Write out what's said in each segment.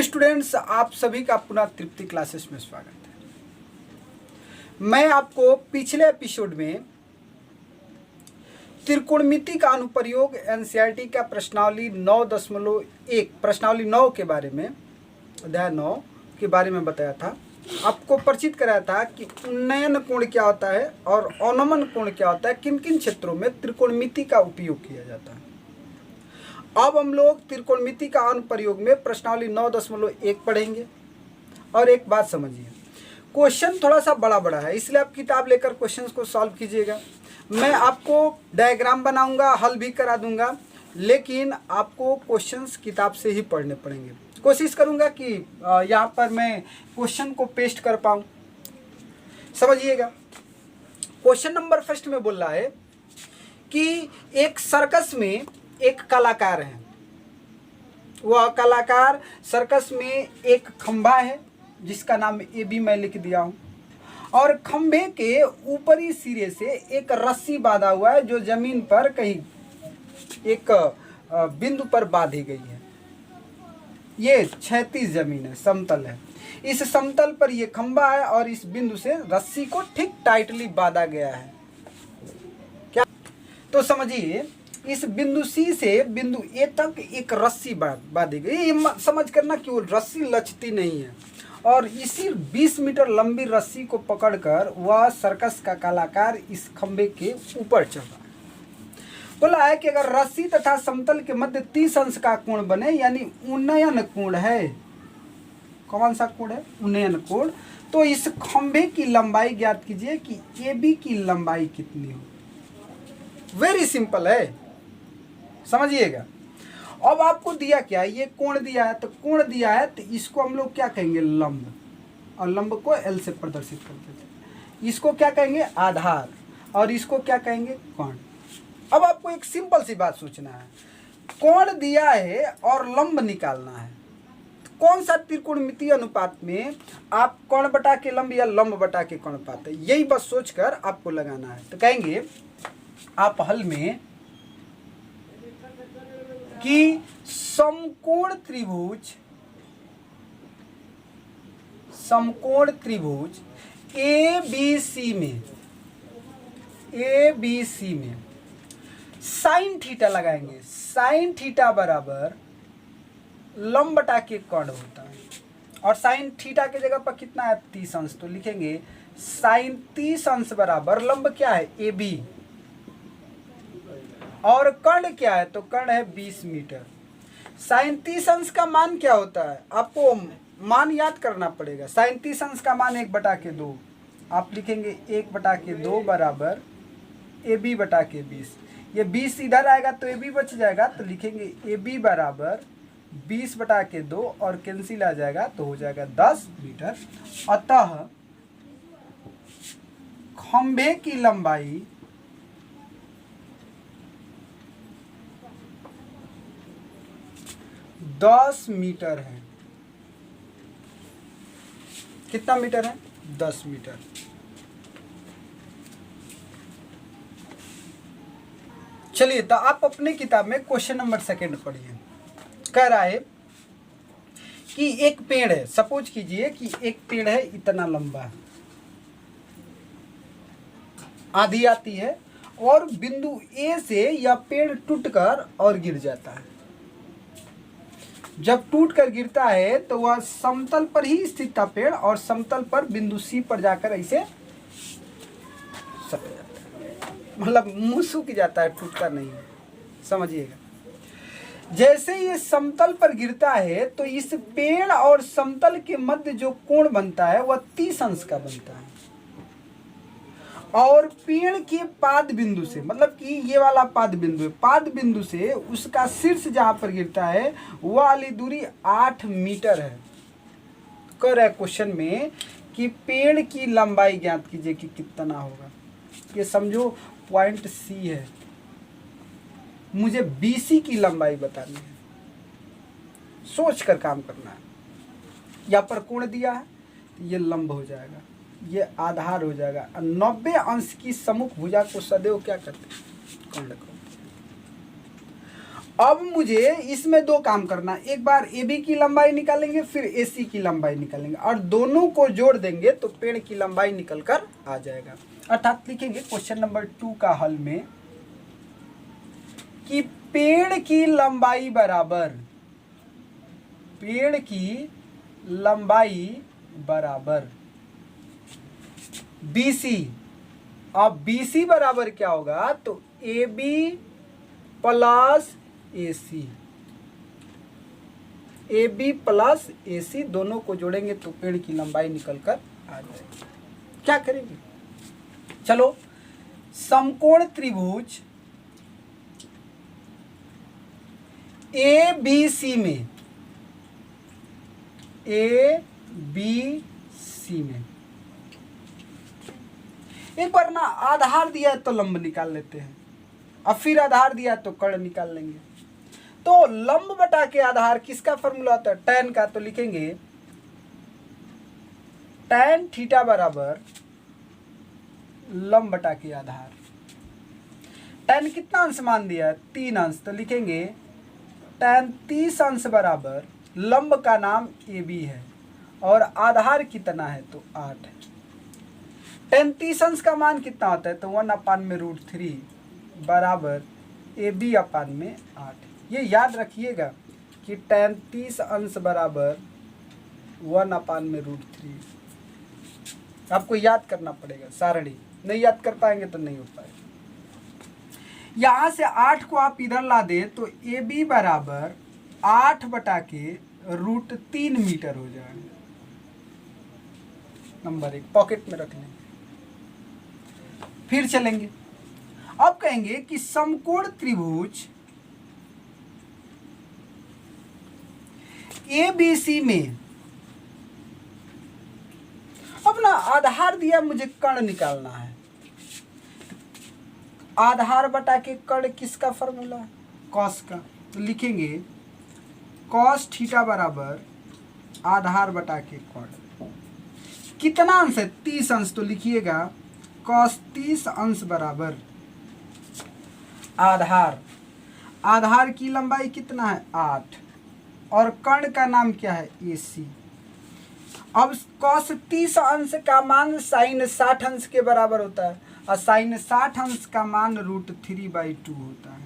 Dear students, आप सभी का पुनः तृप्ति क्लासेस में स्वागत है। मैं आपको पिछले एपिसोड में त्रिकोणमिति का अनुप्रयोग एनसीईआरटी का प्रश्नावली 9.1 प्रश्नावली 9 के बारे में, अध्याय 9 के बारे में बताया था। आपको परिचित कराया था कि उन्नयन कोण क्या होता है और अवनमन कोण क्या होता है, किन किन क्षेत्रों में त्रिकोणमिति का उपयोग किया जाता है। अब हम लोग त्रिकोणमिति का अनुप्रयोग में प्रश्नावली 9.1 पढ़ेंगे। और एक बात समझिए, क्वेश्चन थोड़ा सा बड़ा है, इसलिए आप किताब लेकर क्वेश्चंस को सॉल्व कीजिएगा। मैं आपको डायग्राम बनाऊंगा, हल भी करा दूंगा, लेकिन आपको क्वेश्चंस किताब से ही पढ़ने पड़ेंगे। कोशिश करूंगा कि यहाँ पर मैं क्वेश्चन को पेस्ट कर पाऊँ। समझिएगा, क्वेश्चन नंबर फर्स्ट में बोल रहा है कि एक सर्कस में एक कलाकार है। वह कलाकार सर्कस में एक खंभा है जिसका नाम AB मैं लिख दिया हूँ, और खंभे के ऊपरी सिरे से एक रस्सी बांधा हुआ है जो जमीन पर कहीं एक बिंदु पर बांधी गई है। ये क्षैतिज जमीन है, समतल है। इस समतल पर यह खंभा है और इस बिंदु से रस्सी को ठीक टाइटली बांधा गया है। क्या तो समझिए, इस बिंदु C से बिंदु A तक एक रस्सी बांधी गई। ये समझ करना कि वो रस्सी लचती नहीं है, और इसी 20 मीटर लंबी रस्सी को पकड़कर वह सर्कस का कलाकार इस खंबे के ऊपर चढ़ रहा है। बोला है कि अगर रस्सी तथा समतल के मध्य 30 अंश का कोण बने, यानी उन्नयन कोण है। कौन सा कोण है? उन्नयन कोण। तो इस खंबे की लंबाई ज्ञात कीजिए कि AB की लंबाई कितनी हो। वेरी सिंपल है, समझिएगा। अब आपको दिया क्या है? ये कोण दिया है, तो कोण दिया है तो इसको हम लोग क्या कहेंगे? लंब, और लंब को L से प्रदर्शित करते थे। इसको क्या कहेंगे? आधार, और इसको क्या कहेंगे? कोण। अब आपको एक सिंपल सी बात सोचना है, कोण दिया है और लंब निकालना है। तो कौन सा त्रिकोणमितीय अनुपात में आप कोण बटा के लंब या लंब बटा के कोण पाते हैं, यही बस सोचकर आपको लगाना है। तो कहेंगे आप हल में कि समकोण त्रिभुज ABC में साइन थीटा लगाएंगे। साइन थीटा बराबर लंब बटा के कोण होता है, और साइन थीटा के जगह पर कितना है? 30 अंश। तो लिखेंगे साइन 30 अंश बराबर लंब क्या है? AB, और कर्ण क्या है? तो कर्ण है 20 मीटर। साइन 30 अंश का मान क्या होता है? आपको मान याद करना पड़ेगा। साइन 30 अंश का मान 1/2। आप लिखेंगे 1/2 बराबर AB बटा के 20। ये 20 इधर आएगा तो AB बच जाएगा, तो लिखेंगे AB बराबर 20/2, और कैंसिल आ जाएगा तो हो जाएगा 10 मीटर। अतः खंभे की लंबाई 10 मीटर है। कितना मीटर है? 10 मीटर। चलिए, तो आप अपनी किताब में क्वेश्चन नंबर 2 पढ़िए। कह रहा है कि एक पेड़ है, सपोज कीजिए कि एक पेड़ है इतना लंबा, आंधी आती है और बिंदु A से यह पेड़ टूटकर और गिर जाता है। जब टूट कर गिरता है तो वह समतल पर ही स्थित था पेड़, और समतल पर बिंदु C पर जाकर ऐसे सट जाता है, मतलब मुंह सूख जाता है, टूटता नहीं है। समझिएगा, जैसे ये समतल पर गिरता है तो इस पेड़ और समतल के मध्य जो कोण बनता है वह 30 अंश का बनता है, और पेड़ के पाद बिंदु से, मतलब कि ये वाला पाद बिंदु है, पाद बिंदु से उसका शीर्ष जहां पर गिरता है वह वाली दूरी 8 मीटर है। कह रहा है क्वेश्चन में कि पेड़ की लंबाई ज्ञात कीजिए कि कितना होगा। ये समझो पॉइंट C है, मुझे BC की लंबाई बतानी है। सोच कर काम करना है। यहाँ पर कोण दिया है तो ये लंब हो जाएगा, ये आधार हो जाएगा। 90 अंश की सम्मुख भुजा को सदैव क्या करते हैं? कोण कहते हैं। अब मुझे इसमें दो काम करना, एक बार AB की लंबाई निकालेंगे, फिर AC की लंबाई निकालेंगे और दोनों को जोड़ देंगे तो पेड़ की लंबाई निकल कर आ जाएगा। अर्थात लिखेंगे क्वेश्चन नंबर 2 का हल में कि पेड़ की लंबाई बराबर BC। अब BC बराबर क्या होगा, तो AB plus AC, AB plus AC दोनों को जोड़ेंगे तो पेड़ की लंबाई निकल कर आ जाएगी। क्या करेंगे, चलो समकोण त्रिभुज ABC में एक बार ना आधार दिया है तो लंब निकाल लेते हैं, अब फिर आधार दिया तो कर्ण निकाल लेंगे। तो लंब बटा के आधार किसका फॉर्मूला होता है, tan का, तो लिखेंगे tan थीटा बराबर लंब बटा के आधार। tan कितना अंश मान दिया है, 3 अंश, तो लिखेंगे tan 30 अंश बराबर लंब का नाम AB है और आधार कितना है, तो 8 है। tan 30 अंश का मान कितना होता है, तो 1/√3 बराबर AB अपान में 8। ये याद रखिएगा कि tan 30 अंश बराबर 1/√3, आपको याद करना पड़ेगा सारणी, नहीं याद कर पाएंगे तो नहीं हो पाएगा। यहाँ से 8 को आप इधर ला दें तो AB बराबर 8/√3 मीटर हो जाएगा। नंबर 1 पॉकेट में रख लेंगे। फिर चलेंगे, अब कहेंगे कि समकोण त्रिभुज ABC में, अब ना आधार दिया, मुझे कर्ण निकालना है। आधार बटा के कर्ण किसका फॉर्मूला है, कॉस का, तो लिखेंगे कॉस थीटा बराबर आधार बटा के कर्ण। कितना अंश है, 30 अंश, तो लिखिएगा कॉस 30 अंश बराबर आधार की लंबाई कितना है, 8, और कर्ण का नाम क्या है, AC। अब कॉस 30 अंश का मान साइन 60 अंश के बराबर होता है और साइन 60 अंश का मान √3/2 होता है,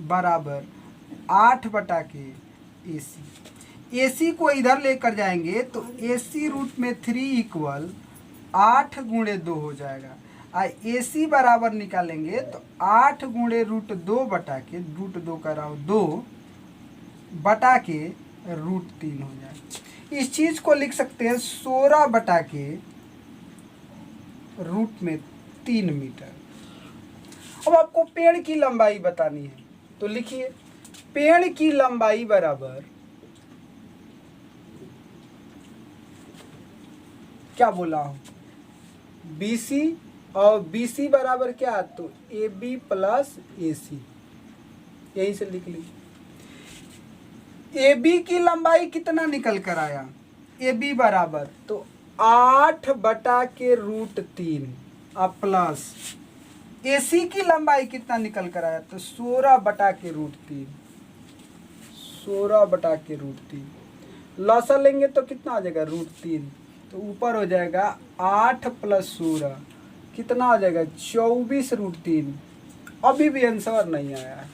बराबर 8 बटा के AC को इधर लेकर जाएंगे तो AC √3 = 8 × 2 हो जाएगा। AC बराबर निकालेंगे तो 8 × √2 बटा के √2 का 2 बटा के √3 हो जाएगा। इस चीज को लिख सकते हैं 16 बटा के √3 मीटर। अब आपको पेड़ की लंबाई बतानी है तो लिखिए पेड़ की लंबाई बराबर, क्या बोला हूं, BC, और BC बराबर क्या, तो AB प्लस AC, यहीं से लिख लीजिए। AB की लंबाई कितना निकल कर आया, AB बराबर तो 8 बटा के √3 और प्लस AC की लंबाई कितना निकल कर आया, तो 16 बटा के √3, 16 बटा के √3, लॉसा लेंगे तो कितना हो जाएगा, √3, तो ऊपर हो जाएगा 8 + 16 कितना हो जाएगा, 24 √3। अभी भी आंसर नहीं आया है।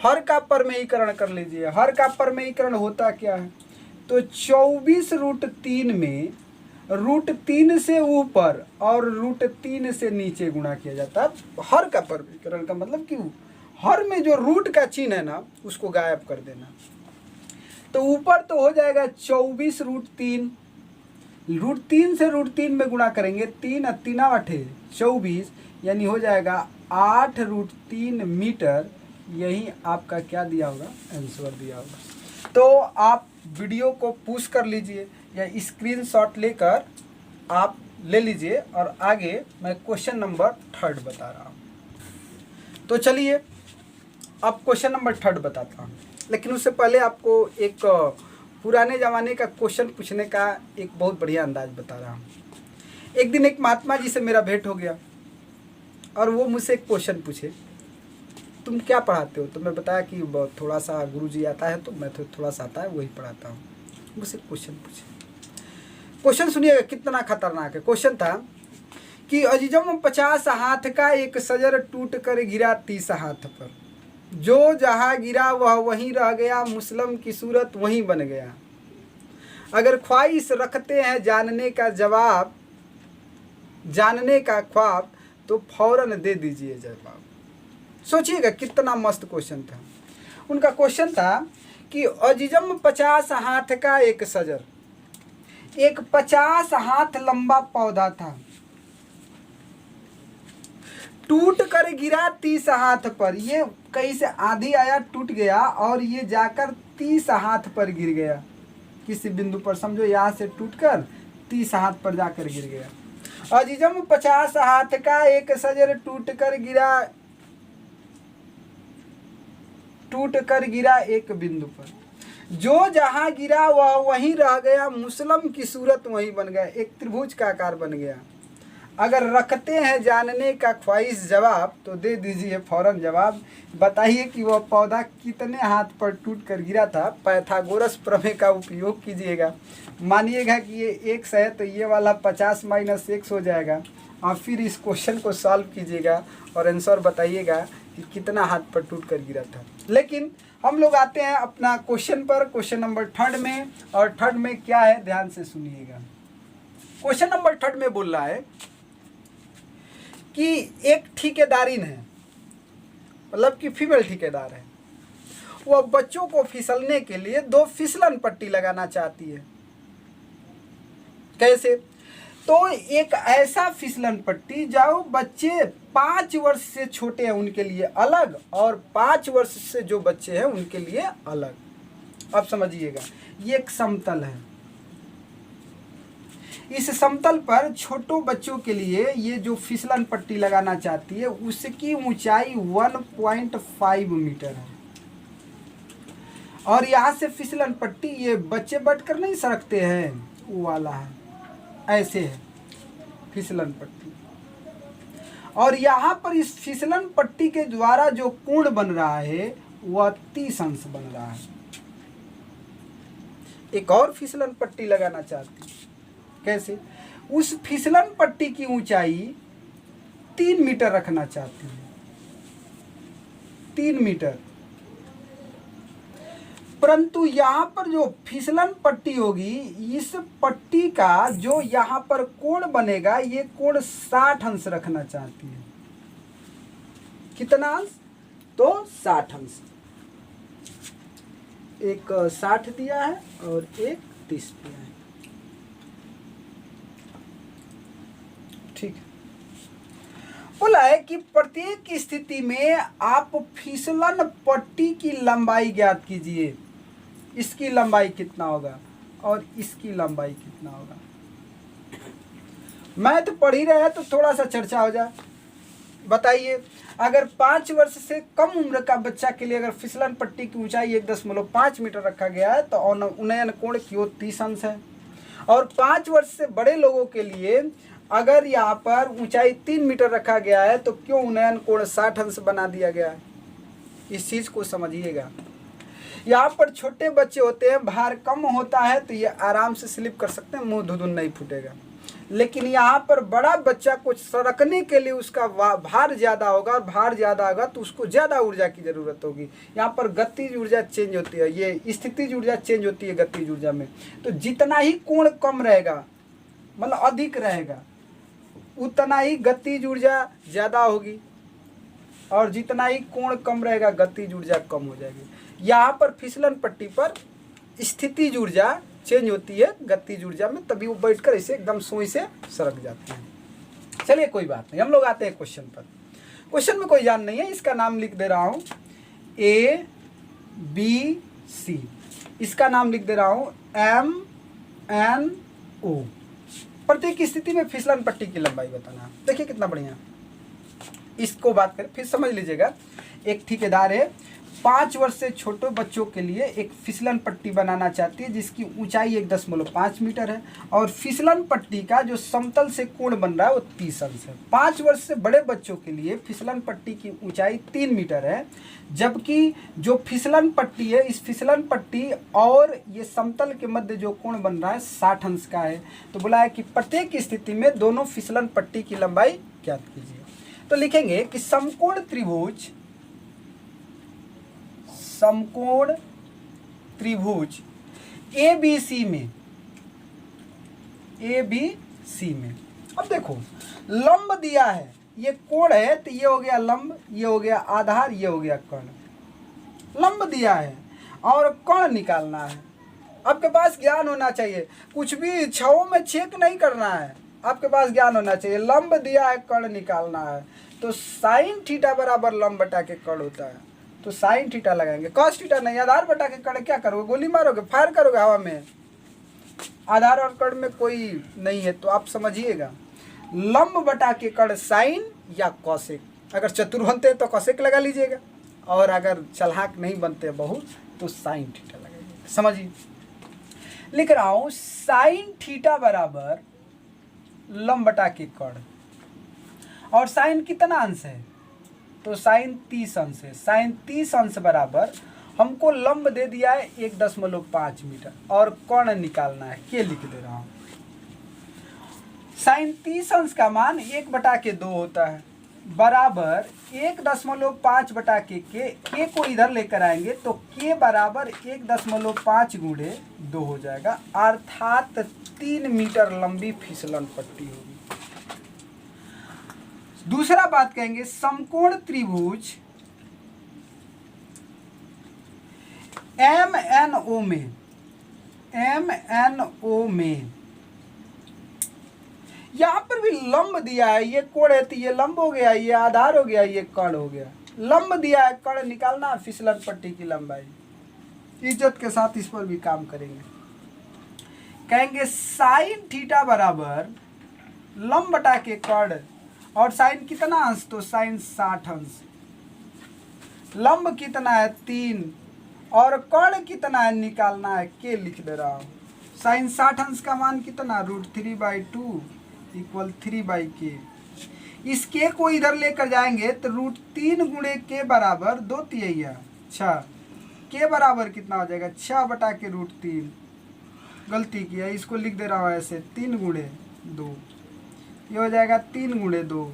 हर का परमेयीकरण कर लीजिए। हर का परमेयीकरण होता क्या है, तो 24 √3 में √3 से ऊपर और √3 से नीचे गुणा किया जाता है। हर का परमेयीकरण का मतलब कि हर में जो रूट का चिन्ह है ना उसको गायब कर देना। तो ऊपर तो हो जाएगा 24 √3, √3 से √3 में गुणा करेंगे, 3 और 3 8 24, यानी हो जाएगा 8 √3 मीटर। यही आपका क्या दिया होगा, आंसर दिया होगा। तो आप वीडियो को पुश कर लीजिए या स्क्रीनशॉट लेकर आप ले लीजिए और आगे मैं क्वेश्चन नंबर 3 बता रहा हूँ। तो चलिए अब क्वेश्चन नंबर 3 बताता हूँ, लेकिन उससे पहले आपको एक पुराने ज़माने का क्वेश्चन पूछने का एक बहुत बढ़िया अंदाज बता रहा हूँ। एक दिन एक महात्मा जी से मेरा भेंट हो गया और वो मुझसे एक क्वेश्चन पूछे तुम क्या पढ़ाते हो? तो मैं बताया कि थोड़ा सा गुरुजी आता है तो मैं थोड़ा सा आता है वही पढ़ाता हूँ। मुझसे क्वेश्चन पूछे। क्वेश्चन सुनिएगा कितना खतरनाक है। क्वेश्चन था कि अजीजम 50 हाथ का एक सजर टूट कर गिरा 30 हाथ पर, जो जहाँ गिरा वह वहीं रह गया, मुस्लिम की सूरत वहीं बन गया। अगर ख्वाहिश रखते हैं जानने का जवाब, जानने का ख्वाब, तो फौरन दे दीजिए जवाब। सोचिएगा कितना मस्त क्वेश्चन था उनका। क्वेश्चन था कि अजीजम 50 हाथ का एक सजर, एक 50 हाथ लंबा पौधा था, टूट कर गिरा 30 हाथ पर। ये कहीं से आधी आया, टूट गया और ये जाकर 30 हाथ पर गिर गया, किसी बिंदु पर, समझो यहाँ से टूटकर 30 हाथ पर जाकर गिर गया। अजीजम 50 हाथ का एक सजर टूट कर गिरा एक बिंदु पर, जो जहां गिरा वह वहीं रह गया, मुस्लिम की सूरत वहीं बन गया, एक त्रिभुज का आकार बन गया। अगर रखते हैं जानने का ख्वाहिश जवाब, तो दे दीजिए फौरन जवाब। बताइए कि वह पौधा कितने हाथ पर टूट कर गिरा था। पाइथागोरस प्रमेय का उपयोग कीजिएगा। मानिएगा कि ये x है तो ये वाला 50 - x हो जाएगा, और फिर इस क्वेश्चन को सॉल्व कीजिएगा और आंसर बताइएगा कि कितना हाथ पर टूट कर गिरा था। लेकिन हम लोग आते हैं अपना क्वेश्चन पर, क्वेश्चन नंबर 3 में। और 3 में क्या है, ध्यान से सुनिएगा। क्वेश्चन नंबर 3 में बोल रहा है कि एक ठेकेदारिन है, मतलब कि फीमेल ठेकेदार है, वह बच्चों को फिसलने के लिए 2 फिसलन पट्टी लगाना चाहती है। कैसे? तो एक ऐसा फिसलन पट्टी जो बच्चे 5 वर्ष से छोटे हैं उनके लिए अलग, और 5 वर्ष से जो बच्चे हैं उनके लिए अलग। अब समझिएगा, ये एक समतल है। इस समतल पर छोटों बच्चों के लिए ये जो फिसलन पट्टी लगाना चाहती है उसकी ऊंचाई 1.5 मीटर है, और यहाँ से फिसलन पट्टी, ये बच्चे बैठकर नहीं सरकते हैं वो वाला है, ऐसे है फिसलन पट्टी। और यहाँ पर इस फिसलन पट्टी के द्वारा जो कोण बन रहा है वह 30 अंश बन रहा है। एक और फिसलन पट्टी लगाना चाहती है। कैसे? उस फिसलन पट्टी की ऊंचाई 3 मीटर रखना चाहती है, 3 मीटर। परंतु यहाँ पर जो फिसलन पट्टी होगी, इस पट्टी का जो यहाँ पर कोण बनेगा, ये कोण 60 अंश रखना चाहती है। कितना अंश? तो 60 अंश। एक 60 दिया है और एक 30 दिया है। ठीक है। बोला है कि प्रत्येक स्थिति में आप फिसलन पट्टी की लंबाई ज्ञात कीजिए। इसकी लंबाई कितना होगा और इसकी लंबाई कितना होगा। मैथ पढ़ ही रहे हैं तो थोड़ा सा चर्चा हो जाए। बताइए, अगर 5 वर्ष से कम उम्र का बच्चा के लिए अगर फिसलन पट्टी की ऊंचाई 1.5 मीटर रखा गया है तो उन्नयन कोण की ओर 30 अंश है, और 5 वर्ष से बड़े लोगों के लिए अगर यहाँ पर ऊंचाई 3 मीटर रखा गया है तो क्यों उन्नयन कोण 60 अंश बना दिया गया है। इस चीज़ को समझिएगा। यहाँ पर छोटे बच्चे होते हैं, भार कम होता है तो ये आराम से स्लिप कर सकते हैं, मुंह धुधुन नहीं फूटेगा। लेकिन यहाँ पर बड़ा बच्चा को सरकने के लिए उसका भार ज़्यादा होगा, और भार ज़्यादा होगा तो उसको ज़्यादा ऊर्जा की ज़रूरत होगी। यहाँ पर गतिज ऊर्जा चेंज होती है, ये स्थितिज ऊर्जा चेंज होती है गतिज ऊर्जा में। तो जितना ही कोण कम रहेगा, मतलब अधिक रहेगा, उतना ही गतिज ऊर्जा ज़्यादा होगी, और जितना ही कोण कम रहेगा गतिज ऊर्जा कम हो जाएगी। यहाँ पर फिसलन पट्टी पर स्थितिज ऊर्जा चेंज होती है गतिज ऊर्जा में, तभी वो बैठकर ऐसे एकदम सोई से सरक जाते हैं। चलिए कोई बात नहीं, हम लोग आते हैं क्वेश्चन पर। क्वेश्चन में कोई जान नहीं है, इसका नाम लिख दे रहा हूँ ABC, इसका नाम लिख दे रहा हूँ MNO। प्रत्येक स्थिति में फिसलन पट्टी की लंबाई बताना। देखिए कितना बढ़िया, इसको बात करें फिर समझ लीजिएगा। एक ठेकेदार है, 5 वर्ष से छोटे बच्चों के लिए एक फिसलन पट्टी बनाना चाहती है जिसकी ऊंचाई 1.5 मीटर है और फिसलन पट्टी का जो समतल से कोण बन रहा है वो 30 अंश है। 5 वर्ष से बड़े बच्चों के लिए फिसलन पट्टी की ऊंचाई 3 मीटर है, जबकि जो फिसलन पट्टी है, इस फिसलन पट्टी और ये समतल के मध्य जो कोण बन रहा है 60 अंश का है। तो बोला है कि प्रत्येक स्थिति में दोनों फिसलन पट्टी की लंबाई ज्ञात कीजिए। तो लिखेंगे कि समकोण त्रिभुज ABC में अब देखो लंब दिया है, ये कोण है तो ये हो गया लंब, ये हो गया आधार, ये हो गया कर्ण। लंब दिया है और कर्ण निकालना है। आपके पास ज्ञान होना चाहिए, कुछ भी छवों में चेक नहीं करना है, आपके पास ज्ञान होना चाहिए। लंब दिया है, कर्ण निकालना है, तो साइन थीटा बराबर लंब बटा के कर्ण होता है, तो साइन थीटा लगाएंगे, कॉस थीटा नहीं। आधार बटा के कर्ण क्या करोगे, गोली मारोगे, फायर करोगे हवा में। आधार और कर्ण में कोई नहीं है, तो आप समझिएगा लंब बटा के कर्ण साइन या कौशिक। अगर चतुर बनते हैं तो कौशिक लगा लीजिएगा, और अगर चलाक नहीं बनते बहुत तो साइन थीटा लगाइएगा। समझिए, लिख रहा हूं साइन थीटा बराबर लंब बटा के कर्ण, और साइन कितना अंश है, तो साइन 30 अंश है। साइन 30 अंश बराबर हमको लंब दे दिया है 1.5 मीटर और कर्ण निकालना है, के लिख दे रहा हूं। साइन 30 अंश का मान 1/2 होता है, बराबर 1.5 बटा के को इधर लेकर आएंगे तो के बराबर 1.5 गुणे 2 हो जाएगा, अर्थात 3 मीटर लंबी फिसलन पट्टी होगी। दूसरा बात कहेंगे समकोण त्रिभुज MNO में यहां पर भी लंब दिया है, ये कोण है तो ये लंब हो गया, ये आधार हो गया, ये कर्ण हो गया। लंब दिया है, कर्ण निकालना, फिसलन पट्टी की लंबाई। इज्जत के साथ इस पर भी काम करेंगे। कहेंगे साइन थीटा बराबर लंब बटा के कर्ण, और साइन कितना अंश, तो साइन 60 अंश। लंब कितना है 3 और कर्ण कितना है निकालना है, के लिख दे रहा हूं। साइन 60 अंश का मान कितना, √3/2 = 3/k। इस के को इधर लेकर जाएंगे तो √3 गुणे के बराबर 2 तिहैया 6, के बराबर कितना हो जाएगा 6 बटा के √3। गलती किया, इसको लिख दे रहा हूँ ऐसे 3 गुणे 2, ये हो जाएगा 3 गुणे 2।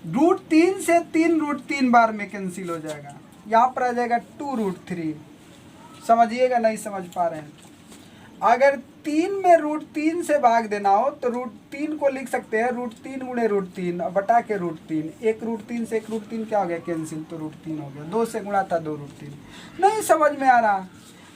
√3 से 3 √3 बार में कैंसिल हो जाएगा, यहाँ पर आ जाएगा 2√3। समझिएगा, नहीं समझ पा रहे हैं। अगर 3 में √3 से भाग देना हो तो √3 को लिख सकते हैं √3 गुणे √3 बटा के √3। एक √3 से एक √3 क्या हो गया कैंसिल, तो √3 हो गया। 2 से गुणा था 2 √3। नहीं समझ में आ रहा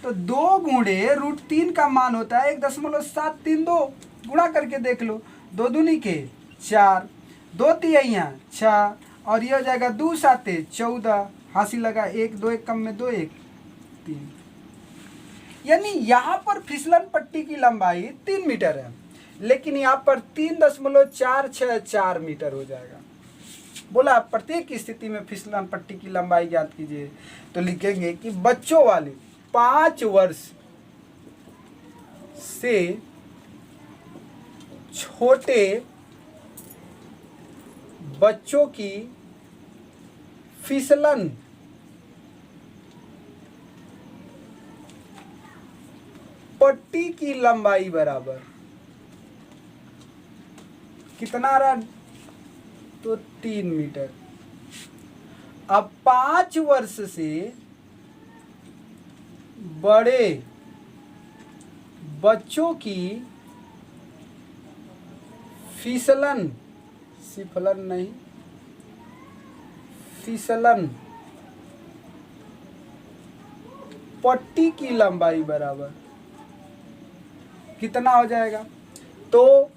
तो 2 गुणे √3 का मान होता है 1.732। गुणा करके देख लो, 2 दूनी के 4, 2 तिहैया 6, और ये हो जाएगा 2 7 14। हासिल लगा 1 2 1 कम में 2 1 3। यानी यहाँ पर फिसलन पट्टी की लंबाई 3 मीटर है, लेकिन यहाँ पर 3.464 मीटर हो जाएगा। बोला प्रत्येक स्थिति में फिसलन पट्टी की लंबाई ज्ञात कीजिए। तो लिखेंगे कि बच्चों वाले 5 वर्ष से छोटे बच्चों की फिसलन पट्टी की लंबाई बराबर कितना रहा, तो 3 मीटर। अब 5 वर्ष से बड़े बच्चों की फिसलन पट्टी की लंबाई बराबर कितना हो जाएगा, तो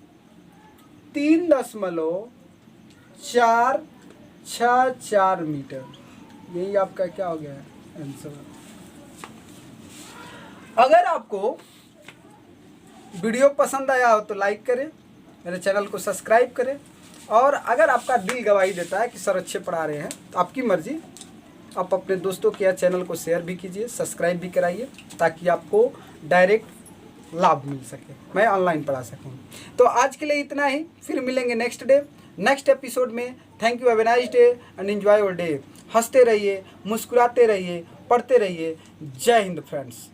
3.464 मीटर। यही आपका क्या हो गया आंसर। अगर आपको वीडियो पसंद आया हो तो लाइक करें, मेरे चैनल को सब्सक्राइब करें, और अगर आपका दिल गवाही देता है कि सर अच्छे पढ़ा रहे हैं तो आपकी मर्जी, आप अपने दोस्तों के चैनल को शेयर भी कीजिए, सब्सक्राइब भी कराइए, ताकि आपको डायरेक्ट लाभ मिल सके, मैं ऑनलाइन पढ़ा सकूं। तो आज के लिए इतना ही, फिर मिलेंगे नेक्स्ट डे नेक्स्ट एपिसोड में। Thank you, have a nice day and enjoy your day. हंसते रहिए, मुस्कुराते रहिए, पढ़ते रहिए। जय हिंद फ्रेंड्स।